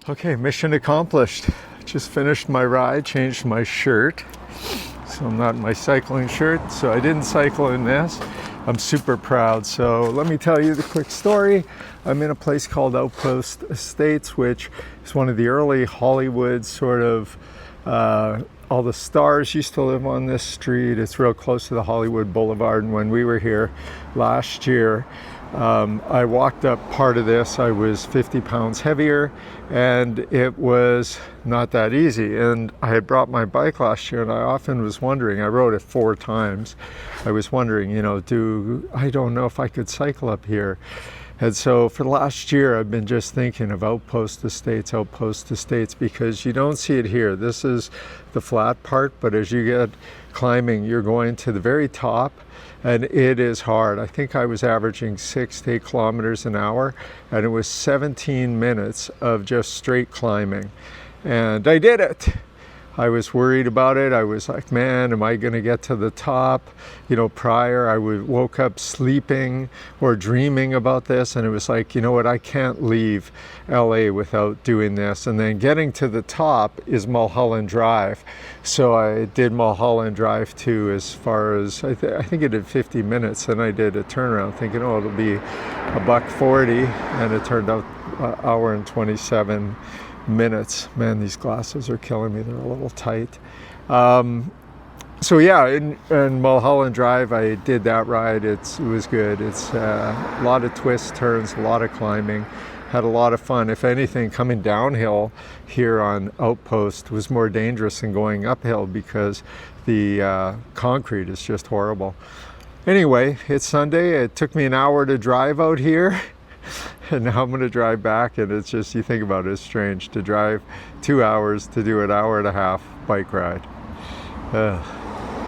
Okay, mission accomplished. Just finished my ride, changed my shirt. So I'm not in my cycling shirt, so I didn't cycle in this. I'm super proud. So let me tell you the quick story. I'm in a place called Outpost Estates, which is one of the early Hollywood sort of, all the stars used to live on this street. It's real close to the Hollywood Boulevard. And when we were here last year, I walked up part of this. I was 50 pounds heavier, and it was not that easy. And I had brought my bike last year, and I often was wondering, I rode it 4 times. I was wondering, you know, I don't know if I could cycle up here. And so for the last year, I've been just thinking of outpost estates, because you don't see it here. This is the flat part, but as you get climbing, you're going to the very top, and it is hard. I think I was averaging 6 to 8 kilometers an hour, and it was 17 minutes of just straight climbing. And I did it. I was worried about it. I was like, man, am I going to get to the top? You know, prior I woke up sleeping or dreaming about this, and it was like, you know what, I can't leave LA without doing this. And then getting to the top is Mulholland Drive. So I did Mulholland Drive too, as far as, I think it did 50 minutes, and I did a turnaround thinking, oh, it'll be $140, and it turned out an hour and 27 minutes. Man, these glasses are killing me. They're a little tight. So yeah, in Mulholland Drive, I did that ride. It was good. It's a lot of twists, turns, a lot of climbing. Had a lot of fun. If anything, coming downhill here on Outpost was more dangerous than going uphill, because the concrete is just horrible. Anyway, it's Sunday. It took me an hour to drive out here. And now I'm going to drive back, and it's just, you think about it, it's strange to drive 2 hours to do an hour and a half bike ride.